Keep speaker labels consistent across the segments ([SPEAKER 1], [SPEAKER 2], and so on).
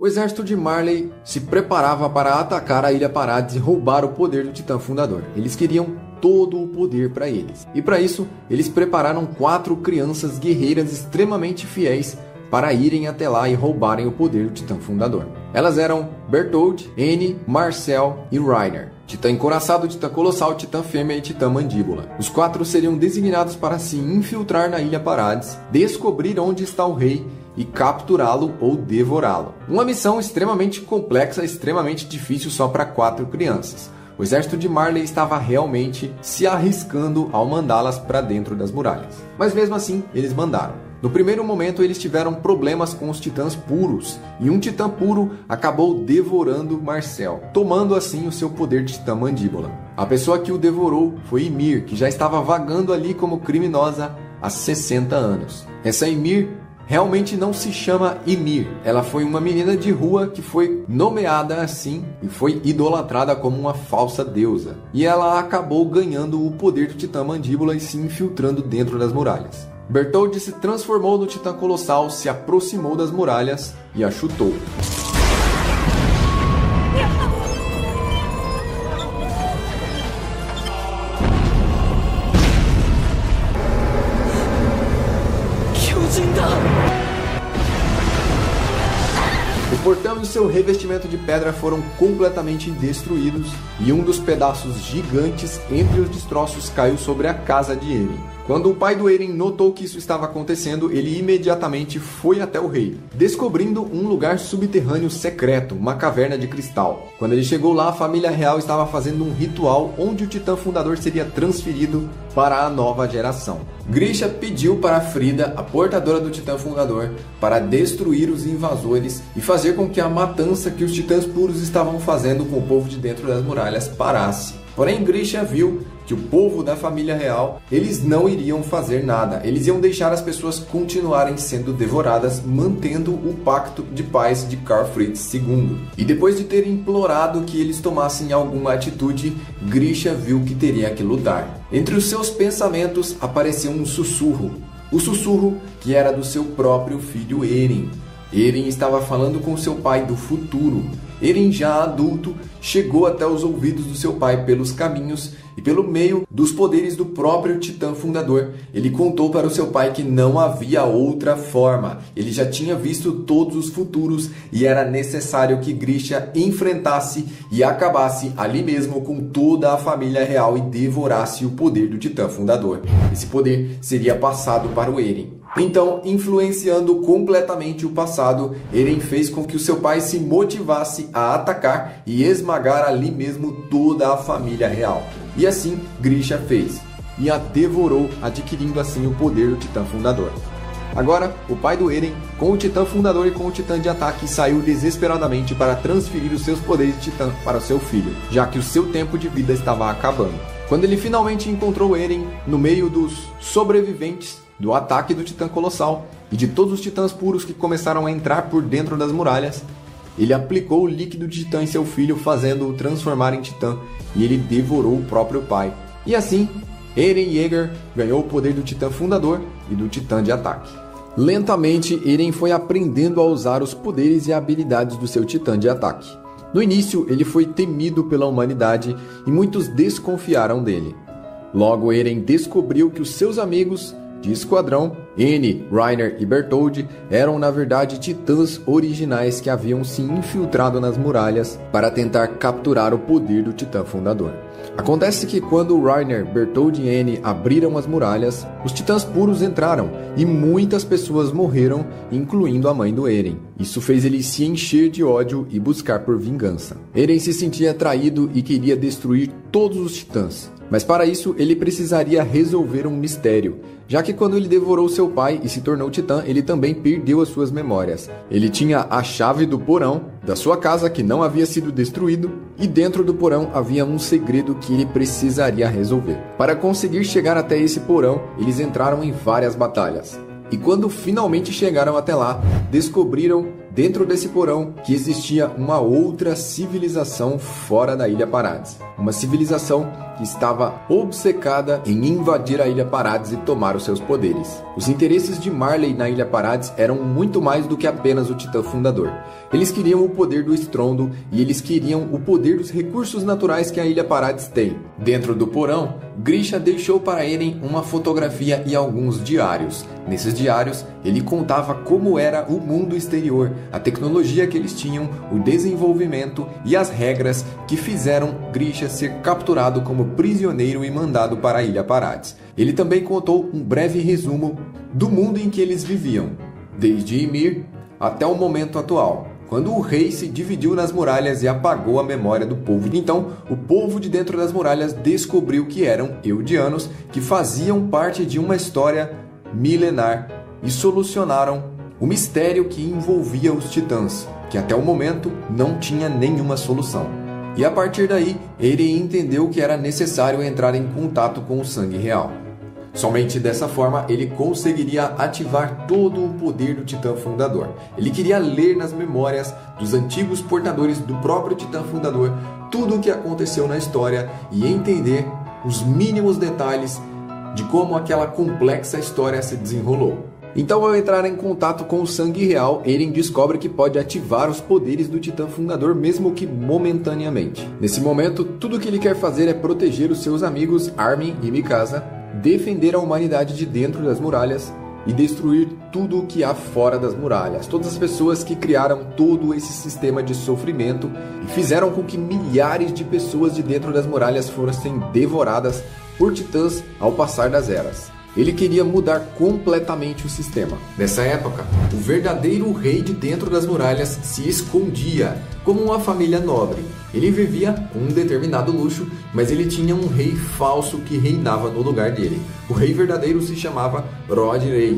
[SPEAKER 1] O exército de Marley se preparava para atacar a Ilha Parades e roubar o poder do Titã Fundador. Eles queriam todo o poder para eles. E para isso, eles prepararam 4 crianças guerreiras extremamente fiéis para irem até lá e roubarem o poder do Titã Fundador. Elas eram Bertholdt, Annie, Marcel e Reiner. Titã Encoraçado, Titã Colossal, Titã Fêmea e Titã Mandíbula. Os 4 seriam designados para se infiltrar na Ilha Parades, descobrir onde está o rei e capturá-lo ou devorá-lo. Uma missão extremamente complexa, extremamente difícil só para 4 crianças. O exército de Marley estava realmente se arriscando ao mandá-las para dentro das muralhas. Mas mesmo assim, eles mandaram. No primeiro momento, eles tiveram problemas com os titãs puros, e um titã puro acabou devorando Marcel, tomando assim o seu poder de titã mandíbula. A pessoa que o devorou foi Ymir, que já estava vagando ali como criminosa há 60 anos. Essa Ymir realmente não se chama Ymir. Ela foi uma menina de rua que foi nomeada assim e foi idolatrada como uma falsa deusa. E ela acabou ganhando o poder do Titã Mandíbula e se infiltrando dentro das muralhas. Bertholdt se transformou no Titã Colossal, se aproximou das muralhas e a chutou. O portão e o seu revestimento de pedra foram completamente destruídos e um dos pedaços gigantes entre os destroços caiu sobre a casa de Eren. Quando o pai do Eren notou que isso estava acontecendo, ele imediatamente foi até o rei, descobrindo um lugar subterrâneo secreto, uma caverna de cristal. Quando ele chegou lá, a família real estava fazendo um ritual onde o Titã Fundador seria transferido para a nova geração. Grisha pediu para Frida, a portadora do Titã Fundador, para destruir os invasores e fazer com que a matança que os titãs puros estavam fazendo com o povo de dentro das muralhas parasse. Porém, Grisha viu que o povo da família real, eles não iriam fazer nada. Eles iam deixar as pessoas continuarem sendo devoradas, mantendo o pacto de paz de Karl Fritz II. E depois de ter implorado que eles tomassem alguma atitude, Grisha viu que teria que lutar. Entre os seus pensamentos apareceu um sussurro. O sussurro que era do seu próprio filho Eren. Eren estava falando com seu pai do futuro. Eren, já adulto, chegou até os ouvidos do seu pai pelos caminhos e pelo meio dos poderes do próprio Titã Fundador. Ele contou para o seu pai que não havia outra forma. Ele já tinha visto todos os futuros e era necessário que Grisha enfrentasse e acabasse ali mesmo com toda a família real e devorasse o poder do Titã Fundador. Esse poder seria passado para o Eren. Então, influenciando completamente o passado, Eren fez com que o seu pai se motivasse a atacar e esmagar ali mesmo toda a família real. E assim, Grisha fez, e a devorou, adquirindo assim o poder do Titã Fundador. Agora, o pai do Eren, com o Titã Fundador e com o Titã de Ataque, saiu desesperadamente para transferir os seus poderes de Titã para o seu filho, já que o seu tempo de vida estava acabando. Quando ele finalmente encontrou Eren no meio dos sobreviventes do ataque do Titã Colossal e de todos os titãs puros que começaram a entrar por dentro das muralhas, ele aplicou o líquido de titã em seu filho, fazendo-o transformar em titã, e ele devorou o próprio pai. E assim, Eren Yeager ganhou o poder do Titã Fundador e do Titã de Ataque. Lentamente, Eren foi aprendendo a usar os poderes e habilidades do seu Titã de Ataque. No início, ele foi temido pela humanidade e muitos desconfiaram dele. Logo, Eren descobriu que os seus amigos de esquadrão, Annie, Reiner e Bertholdt, eram na verdade titãs originais que haviam se infiltrado nas muralhas para tentar capturar o poder do Titã Fundador. Acontece que quando Reiner, Bertholdt e Annie abriram as muralhas, os titãs puros entraram e muitas pessoas morreram, incluindo a mãe do Eren. Isso fez ele se encher de ódio e buscar por vingança. Eren se sentia traído e queria destruir todos os titãs. Mas para isso ele precisaria resolver um mistério, já que quando ele devorou seu pai e se tornou titã, ele também perdeu as suas memórias. Ele tinha a chave do porão da sua casa que não havia sido destruído, e dentro do porão havia um segredo que ele precisaria resolver. Para conseguir chegar até esse porão, eles entraram em várias batalhas. E quando finalmente chegaram até lá, descobriram dentro desse porão que existia uma outra civilização fora da Ilha Parades. Uma civilização que estava obcecada em invadir a Ilha Parades e tomar os seus poderes. Os interesses de Marley na Ilha Parades eram muito mais do que apenas o Titã Fundador. Eles queriam o poder do estrondo e eles queriam o poder dos recursos naturais que a Ilha Parades tem. Dentro do porão, Grisha deixou para Eren uma fotografia e alguns diários. Nesses diários, ele contava como era o mundo exterior, a tecnologia que eles tinham, o desenvolvimento e as regras que fizeram Grisha ser capturado como prisioneiro e mandado para a Ilha Parades. Ele também contou um breve resumo do mundo em que eles viviam, desde Ymir até o momento atual, quando o rei se dividiu nas muralhas e apagou a memória do povo. Então, o povo de dentro das muralhas descobriu que eram Eldianos, que faziam parte de uma história milenar e solucionaram o mistério que envolvia os titãs, que até o momento não tinha nenhuma solução. E a partir daí, Eren entendeu que era necessário entrar em contato com o sangue real. Somente dessa forma ele conseguiria ativar todo o poder do Titã Fundador. Ele queria ler nas memórias dos antigos portadores do próprio Titã Fundador tudo o que aconteceu na história e entender os mínimos detalhes de como aquela complexa história se desenrolou. Então, ao entrar em contato com o sangue real, Eren descobre que pode ativar os poderes do Titã Fundador, mesmo que momentaneamente. Nesse momento, tudo o que ele quer fazer é proteger os seus amigos Armin e Mikasa, defender a humanidade de dentro das muralhas e destruir tudo o que há fora das muralhas. Todas as pessoas que criaram todo esse sistema de sofrimento e fizeram com que milhares de pessoas de dentro das muralhas fossem devoradas por titãs ao passar das eras. Ele queria mudar completamente o sistema. Nessa época, o verdadeiro rei de dentro das muralhas se escondia como uma família nobre. Ele vivia com um determinado luxo, mas ele tinha um rei falso que reinava no lugar dele. O rei verdadeiro se chamava Rhodri,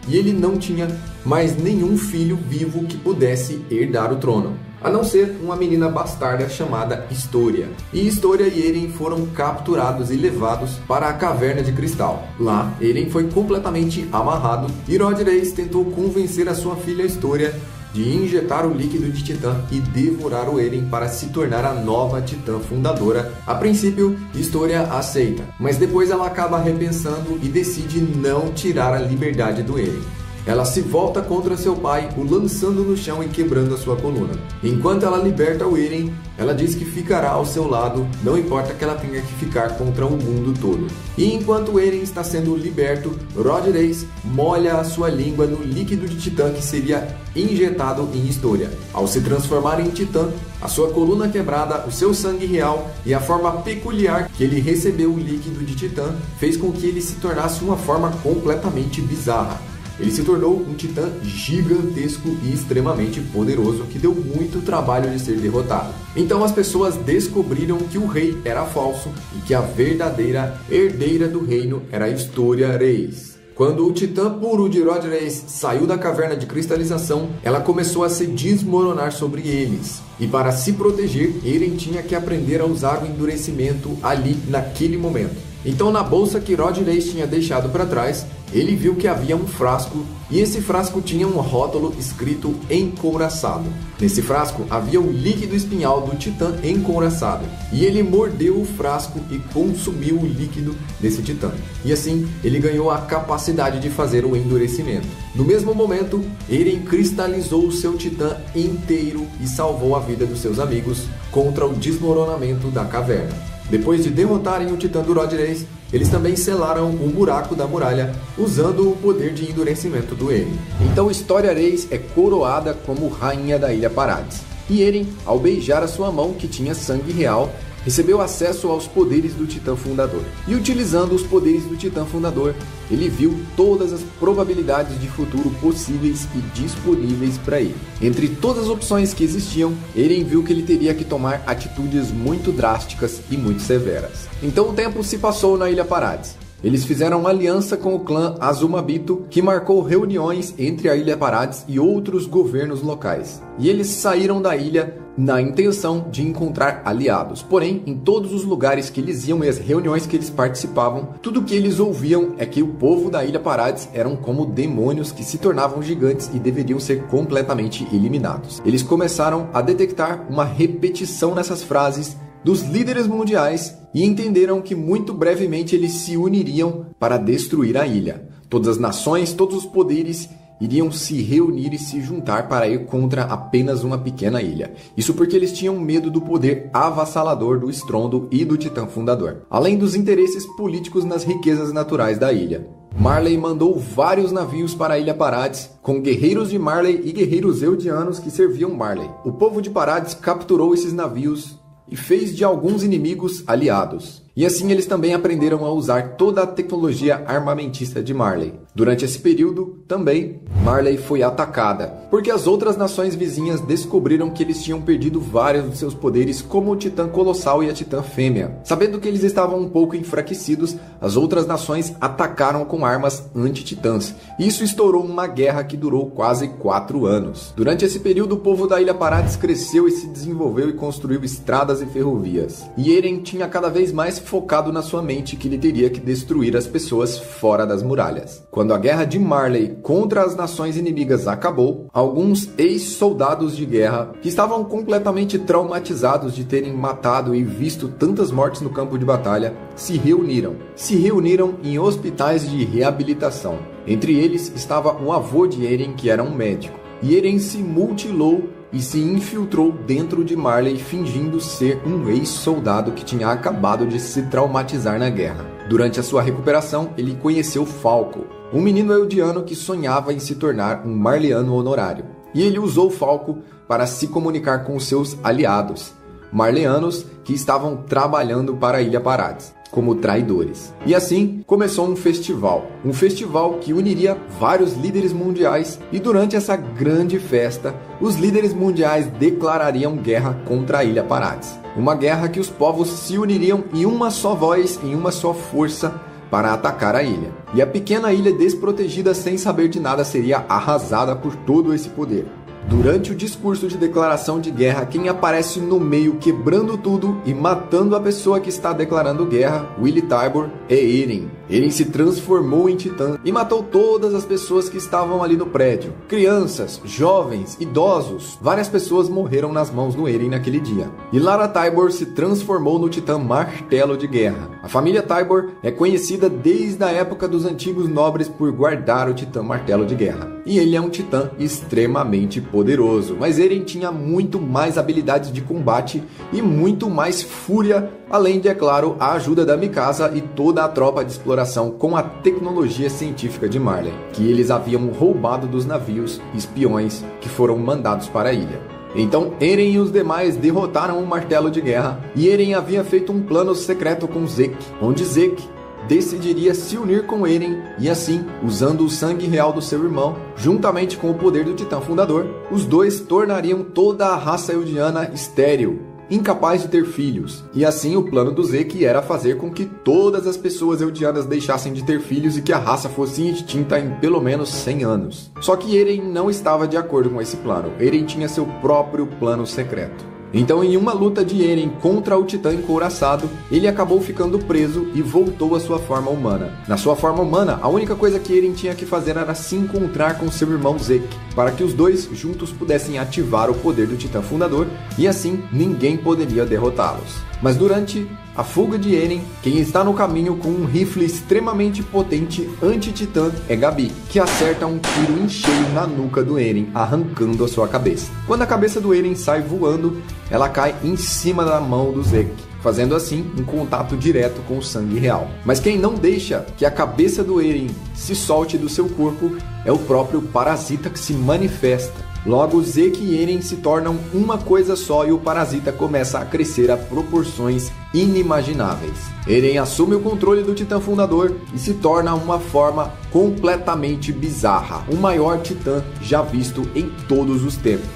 [SPEAKER 1] e ele não tinha mais nenhum filho vivo que pudesse herdar o trono, a não ser uma menina bastarda chamada Historia. E Historia e Eren foram capturados e levados para a Caverna de Cristal. Lá, Eren foi completamente amarrado e Rhodri tentou convencer a sua filha Historia de injetar o líquido de Titã e devorar o Eren para se tornar a nova Titã Fundadora. A princípio, Historia aceita, mas depois ela acaba repensando e decide não tirar a liberdade do Eren. Ela se volta contra seu pai, o lançando no chão e quebrando a sua coluna. Enquanto ela liberta o Eren, ela diz que ficará ao seu lado, não importa que ela tenha que ficar contra o mundo todo. E enquanto o Eren está sendo liberto, Rhodri molha a sua língua no líquido de Titã que seria injetado em Historia. Ao se transformar em Titã, a sua coluna quebrada, o seu sangue real e a forma peculiar que ele recebeu o líquido de Titã fez com que ele se tornasse uma forma completamente bizarra. Ele se tornou um titã gigantesco e extremamente poderoso que deu muito trabalho de ser derrotado. Então as pessoas descobriram que o rei era falso e que a verdadeira herdeira do reino era Historia Reis. Quando o titã puro de Rhodri saiu da caverna de cristalização, ela começou a se desmoronar sobre eles. E para se proteger, Eren tinha que aprender a usar o endurecimento ali naquele momento. Então, na bolsa que Rhodri tinha deixado para trás, ele viu que havia um frasco e esse frasco tinha um rótulo escrito encouraçado. Nesse frasco havia o líquido espinhal do titã encouraçado e ele mordeu o frasco e consumiu o líquido desse titã. E assim ele ganhou a capacidade de fazer o endurecimento. No mesmo momento, Eren cristalizou o seu titã inteiro e salvou a vida dos seus amigos contra o desmoronamento da caverna. Depois de derrotarem o titã do Rhodri, eles também selaram o buraco da muralha usando o poder de endurecimento do Eren. Então Historia Reis é coroada como rainha da Ilha Parades. E Eren, ao beijar a sua mão que tinha sangue real, recebeu acesso aos poderes do Titã Fundador. E utilizando os poderes do Titã Fundador, ele viu todas as probabilidades de futuro possíveis e disponíveis para ele. Entre todas as opções que existiam, Eren viu que ele teria que tomar atitudes muito drásticas e muito severas. Então o tempo se passou na Ilha Parades. Eles fizeram uma aliança com o clã Azumabito, que marcou reuniões entre a Ilha Parades e outros governos locais. E eles saíram da ilha na intenção de encontrar aliados. Porém, em todos os lugares que eles iam e as reuniões que eles participavam, tudo que eles ouviam é que o povo da Ilha Parades eram como demônios que se tornavam gigantes e deveriam ser completamente eliminados. Eles começaram a detectar uma repetição nessas frases dos líderes mundiais e entenderam que muito brevemente eles se uniriam para destruir a ilha. Todas as nações, todos os poderes iriam se reunir e se juntar para ir contra apenas uma pequena ilha. Isso porque eles tinham medo do poder avassalador do Estrondo e do Titã Fundador, além dos interesses políticos nas riquezas naturais da ilha. Marley mandou vários navios para a Ilha Parades, com guerreiros de Marley e guerreiros eldianos que serviam Marley. O povo de Parades capturou esses navios e fez de alguns inimigos aliados. E assim eles também aprenderam a usar toda a tecnologia armamentista de Marley. Durante esse período, também, Marley foi atacada, porque as outras nações vizinhas descobriram que eles tinham perdido vários de seus poderes, como o Titã Colossal e a Titã Fêmea. Sabendo que eles estavam um pouco enfraquecidos, as outras nações atacaram com armas anti-titãs. Isso estourou uma guerra que durou quase 4 anos. Durante esse período, o povo da Ilha Parades cresceu e se desenvolveu e construiu estradas e ferrovias. E Eren tinha cada vez mais focado na sua mente que ele teria que destruir as pessoas fora das muralhas. Quando a guerra de Marley contra as nações inimigas acabou, alguns ex-soldados de guerra que estavam completamente traumatizados de terem matado e visto tantas mortes no campo de batalha se reuniram. Se reuniram em hospitais de reabilitação. Entre eles estava o avô de Eren, que era um médico. E Eren se mutilou e se infiltrou dentro de Marley fingindo ser um ex-soldado que tinha acabado de se traumatizar na guerra. Durante a sua recuperação, ele conheceu Falco, um menino eldiano que sonhava em se tornar um marleano honorário. E ele usou Falco para se comunicar com seus aliados, marleanos que estavam trabalhando para a Ilha Parades como traidores. E assim começou um festival que uniria vários líderes mundiais, e durante essa grande festa, os líderes mundiais declarariam guerra contra a Ilha Parades. Uma guerra que os povos se uniriam em uma só voz, em uma só força, para atacar a ilha. E a pequena ilha desprotegida, sem saber de nada, seria arrasada por todo esse poder. Durante o discurso de declaração de guerra, quem aparece no meio quebrando tudo e matando a pessoa que está declarando guerra, Willy Tybur, é Eren. Eren se transformou em titã e matou todas as pessoas que estavam ali no prédio. Crianças, jovens, idosos, várias pessoas morreram nas mãos do Eren naquele dia. E Lara Tybur se transformou no titã Martelo de Guerra. A família Tybur é conhecida desde a época dos antigos nobres por guardar o titã Martelo de Guerra. E ele é um titã extremamente poderoso, mas Eren tinha muito mais habilidades de combate e muito mais fúria, além de, é claro, a ajuda da Mikasa e toda a tropa de exploração com a tecnologia científica de Marley, que eles haviam roubado dos navios espiões que foram mandados para a ilha. Então Eren e os demais derrotaram o Martelo de Guerra, e Eren havia feito um plano secreto com Zeke, onde Zeke decidiria se unir com Eren e assim, usando o sangue real do seu irmão, juntamente com o poder do Titã Fundador, os dois tornariam toda a raça eldiana estéril, incapaz de ter filhos. E assim o plano do Zeke era fazer com que todas as pessoas eldianas deixassem de ter filhos e que a raça fosse extinta em pelo menos 100 anos. Só que Eren não estava de acordo com esse plano. Eren tinha seu próprio plano secreto. Então, em uma luta de Eren contra o Titã Encouraçado, ele acabou ficando preso e voltou à sua forma humana. Na sua forma humana, a única coisa que Eren tinha que fazer era se encontrar com seu irmão Zeke, para que os dois juntos pudessem ativar o poder do Titã Fundador, e assim ninguém poderia derrotá-los. Mas durante a fuga de Eren, quem está no caminho com um rifle extremamente potente anti-titã é Gabi, que acerta um tiro em cheio na nuca do Eren, arrancando a sua cabeça. Quando a cabeça do Eren sai voando, ela cai em cima da mão do Zeke, fazendo assim um contato direto com o sangue real. Mas quem não deixa que a cabeça do Eren se solte do seu corpo é o próprio parasita que se manifesta. Logo, Zeke e Eren se tornam uma coisa só e o parasita começa a crescer a proporções inimagináveis. Eren assume o controle do Titã Fundador e se torna uma forma completamente bizarra, o maior titã já visto em todos os tempos.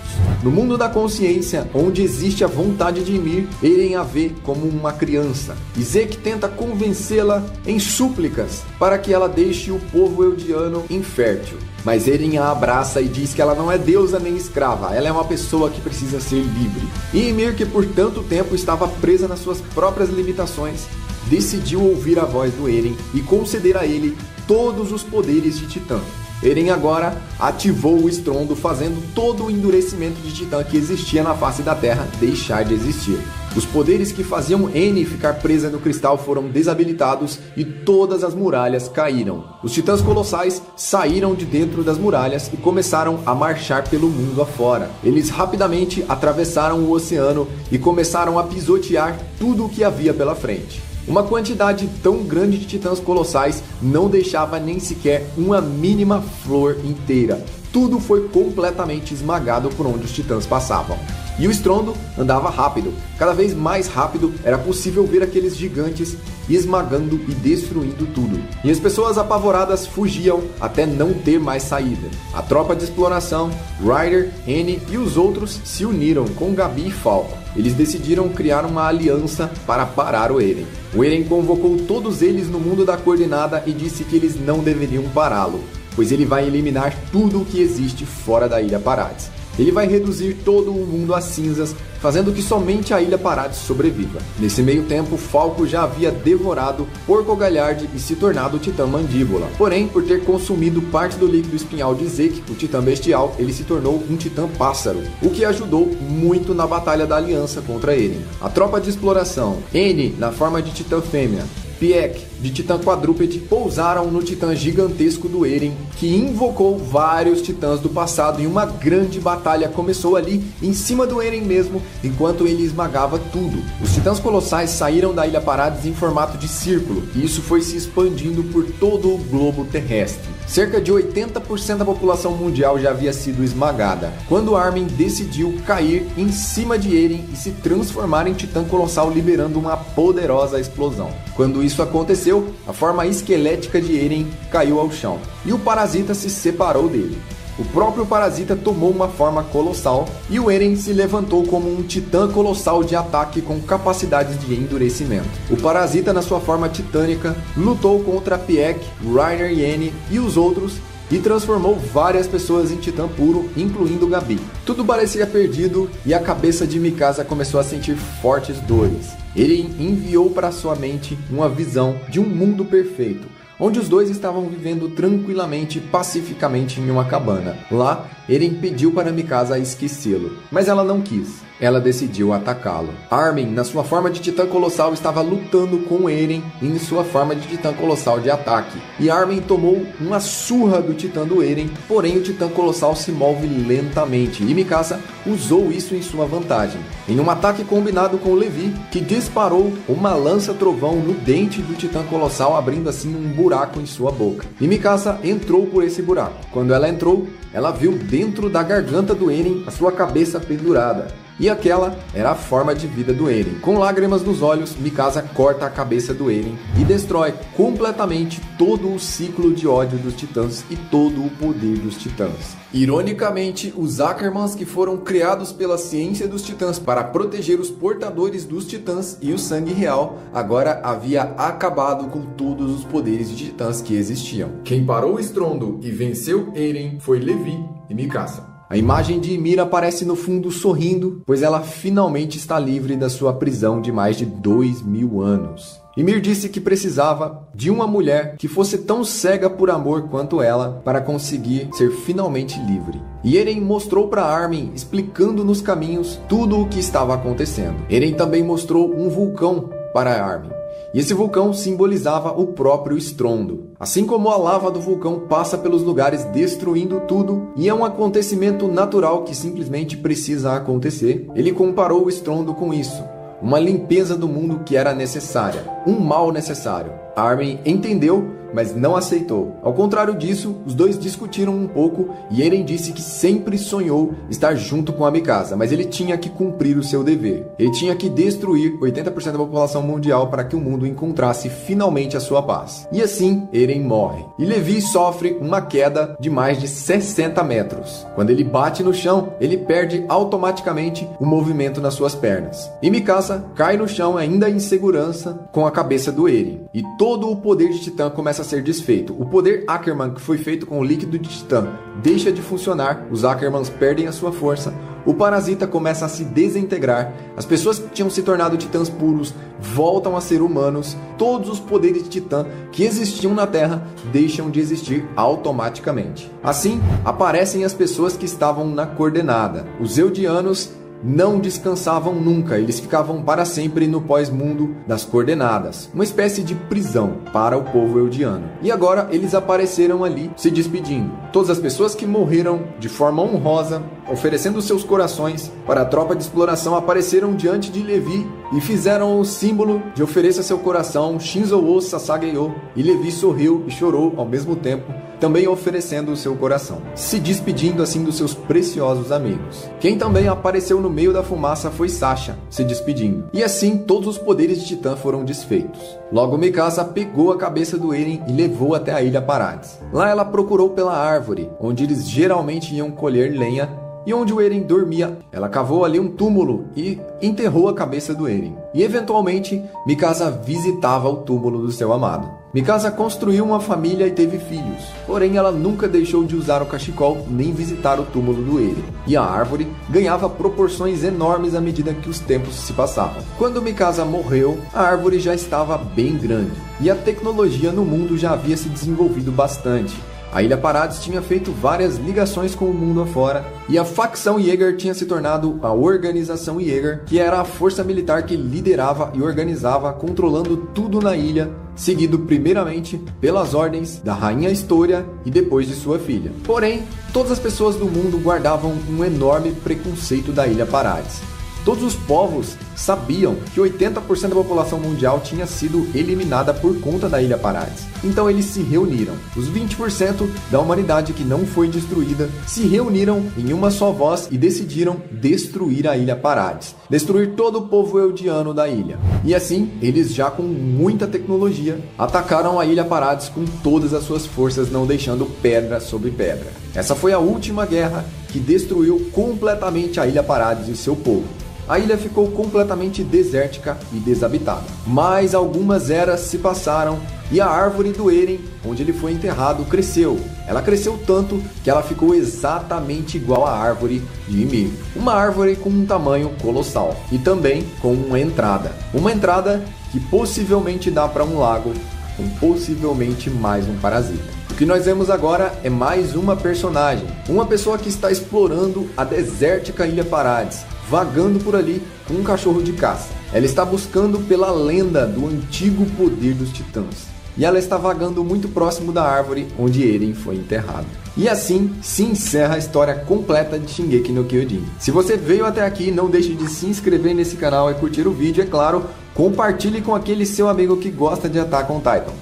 [SPEAKER 1] No mundo da consciência, onde existe a vontade de Ymir, Eren a vê como uma criança, e Zeke tenta convencê-la em súplicas para que ela deixe o povo eldiano infértil. Mas Eren a abraça e diz que ela não é deusa nem escrava, ela é uma pessoa que precisa ser livre. E Ymir, que por tanto tempo estava presa nas suas próprias limitações, decidiu ouvir a voz do Eren e conceder a ele todos os poderes de Titã. Eren agora ativou o estrondo, fazendo todo o endurecimento de Titã que existia na face da Terra deixar de existir. Os poderes que faziam N ficar presa no cristal foram desabilitados e todas as muralhas caíram. Os titãs colossais saíram de dentro das muralhas e começaram a marchar pelo mundo afora. Eles rapidamente atravessaram o oceano e começaram a pisotear tudo o que havia pela frente. Uma quantidade tão grande de titãs colossais não deixava nem sequer uma mínima flor inteira. Tudo foi completamente esmagado por onde os titãs passavam. E o estrondo andava rápido. Cada vez mais rápido era possível ver aqueles gigantes esmagando e destruindo tudo. E as pessoas apavoradas fugiam até não ter mais saída. A tropa de exploração, Ryder, N e os outros se uniram com Gabi e Falco. Eles decidiram criar uma aliança para parar o Eren. O Eren convocou todos eles no mundo da coordenada e disse que eles não deveriam pará-lo, pois ele vai eliminar tudo o que existe fora da Ilha Parades. Ele vai reduzir todo o mundo a cinzas, fazendo que somente a Ilha Parades sobreviva. Nesse meio tempo, Falco já havia devorado Porco Galhard e se tornado o Titã Mandíbula. Porém, por ter consumido parte do líquido espinhal de Zeke, o Titã Bestial, ele se tornou um Titã Pássaro, o que ajudou muito na batalha da aliança contra Eren. A tropa de exploração, N na forma de Titã Fêmea, Pieck, de Titã Quadrúpede, pousaram no Titã gigantesco do Eren, que invocou vários titãs do passado e uma grande batalha começou ali em cima do Eren mesmo, enquanto ele esmagava tudo. Os titãs colossais saíram da Ilha Parades em formato de círculo, e isso foi se expandindo por todo o globo terrestre. Cerca de 80% da população mundial já havia sido esmagada, quando Armin decidiu cair em cima de Eren e se transformar em Titã Colossal, liberando uma poderosa explosão. Quando isso aconteceu, a forma esquelética de Eren caiu ao chão, e o parasita se separou dele. O próprio parasita tomou uma forma colossal e o Eren se levantou como um titã colossal de ataque com capacidades de endurecimento. O parasita, na sua forma titânica, lutou contra Pieck, Reiner e N e os outros e transformou várias pessoas em titã puro, incluindo Gabi. Tudo parecia perdido e a cabeça de Mikasa começou a sentir fortes dores. Ele enviou para sua mente uma visão de um mundo perfeito, onde os dois estavam vivendo tranquilamente e pacificamente em uma cabana. Lá, Eren pediu para Mikasa esquecê-lo, mas ela não quis. Ela decidiu atacá-lo. Armin, na sua forma de Titã Colossal, estava lutando com Eren em sua forma de Titã Colossal de ataque. E Armin tomou uma surra do Titã do Eren, porém o Titã Colossal se move lentamente e Mikasa usou isso em sua vantagem. Em um ataque combinado com Levi, que disparou uma lança-trovão no dente do Titã Colossal, abrindo assim um buraco em sua boca. E Mikasa entrou por esse buraco. Quando ela entrou, ela viu dentro da garganta do Eren a sua cabeça pendurada. E aquela era a forma de vida do Eren. Com lágrimas nos olhos, Mikasa corta a cabeça do Eren e destrói completamente todo o ciclo de ódio dos titãs e todo o poder dos titãs. Ironicamente, os Ackermans, que foram criados pela ciência dos titãs para proteger os portadores dos titãs e o sangue real, agora havia acabado com todos os poderes de titãs que existiam. Quem parou o estrondo e venceu Eren foi Levi e Mikasa. A imagem de Ymir aparece no fundo sorrindo, pois ela finalmente está livre da sua prisão de mais de 2000 anos. Ymir disse que precisava de uma mulher que fosse tão cega por amor quanto ela para conseguir ser finalmente livre. E Eren mostrou para Armin, explicando nos caminhos tudo o que estava acontecendo. Eren também mostrou um vulcão para Armin. E esse vulcão simbolizava o próprio estrondo. Assim como a lava do vulcão passa pelos lugares destruindo tudo, e é um acontecimento natural que simplesmente precisa acontecer, ele comparou o estrondo com isso. Uma limpeza do mundo que era necessária, um mal necessário. Armin entendeu, mas não aceitou. Ao contrário disso, os dois discutiram um pouco e Eren disse que sempre sonhou estar junto com a Mikasa, mas ele tinha que cumprir o seu dever. Ele tinha que destruir 80% da população mundial para que o mundo encontrasse finalmente a sua paz. E assim, Eren morre. E Levi sofre uma queda de mais de 60 metros. Quando ele bate no chão, ele perde automaticamente o movimento nas suas pernas. E Mikasa cai no chão ainda em segurança com a cabeça do Eren. E todo o poder de Titã começa a ser desfeito. O poder Ackerman, que foi feito com o líquido de Titã, deixa de funcionar, os Ackermans perdem a sua força, o parasita começa a se desintegrar, as pessoas que tinham se tornado titãs puros voltam a ser humanos, todos os poderes de Titã que existiam na Terra deixam de existir automaticamente. Assim, aparecem as pessoas que estavam na coordenada, os Eldianos não descansavam nunca, eles ficavam para sempre no pós-mundo das coordenadas, uma espécie de prisão para o povo eldiano. E agora eles apareceram ali se despedindo. Todas as pessoas que morreram de forma honrosa, oferecendo seus corações para a tropa de exploração, apareceram diante de Levi e fizeram o símbolo de ofereça seu coração, Shinzo-o Sasageyo, e Levi sorriu e chorou ao mesmo tempo, também oferecendo o seu coração, se despedindo assim dos seus preciosos amigos. Quem também apareceu no meio da fumaça foi Sasha, se despedindo. E assim todos os poderes de Titã foram desfeitos. Logo Mikasa pegou a cabeça do Eren e levou até a Ilha Parades. Lá ela procurou pela árvore, onde eles geralmente iam colher lenha, e onde o Eren dormia. Ela cavou ali um túmulo e enterrou a cabeça do Eren. E eventualmente, Mikasa visitava o túmulo do seu amado. Mikasa construiu uma família e teve filhos, porém ela nunca deixou de usar o cachecol nem visitar o túmulo do Eren. E a árvore ganhava proporções enormes à medida que os tempos se passavam. Quando Mikasa morreu, a árvore já estava bem grande, e a tecnologia no mundo já havia se desenvolvido bastante. A Ilha Parades tinha feito várias ligações com o mundo afora, e a facção Jäger tinha se tornado a Organização Jäger, que era a força militar que liderava e organizava, controlando tudo na ilha, seguido primeiramente pelas ordens da Rainha Historia e depois de sua filha. Porém, todas as pessoas do mundo guardavam um enorme preconceito da Ilha Parades. Todos os povos sabiam que 80% da população mundial tinha sido eliminada por conta da Ilha Parades. Então eles se reuniram. Os 20% da humanidade que não foi destruída se reuniram em uma só voz e decidiram destruir a Ilha Parades. Destruir todo o povo eldiano da ilha. E assim, eles já com muita tecnologia, atacaram a Ilha Parades com todas as suas forças, não deixando pedra sobre pedra. Essa foi a última guerra que destruiu completamente a Ilha Parades e seu povo. A ilha ficou completamente desértica e desabitada. Mas algumas eras se passaram e a árvore do Eren, onde ele foi enterrado, cresceu. Ela cresceu tanto que ela ficou exatamente igual à árvore de Ymir. Uma árvore com um tamanho colossal e também com uma entrada. Uma entrada que possivelmente dá para um lago com possivelmente mais um parasita. O que nós vemos agora é mais uma personagem, uma pessoa que está explorando a desértica Ilha Parades, vagando por ali com um cachorro de caça. Ela está buscando pela lenda do antigo poder dos titãs. E ela está vagando muito próximo da árvore onde Eren foi enterrado. E assim se encerra a história completa de Shingeki no Kyojin. Se você veio até aqui, não deixe de se inscrever nesse canal e curtir o vídeo, é claro, compartilhe com aquele seu amigo que gosta de Attack on Titan.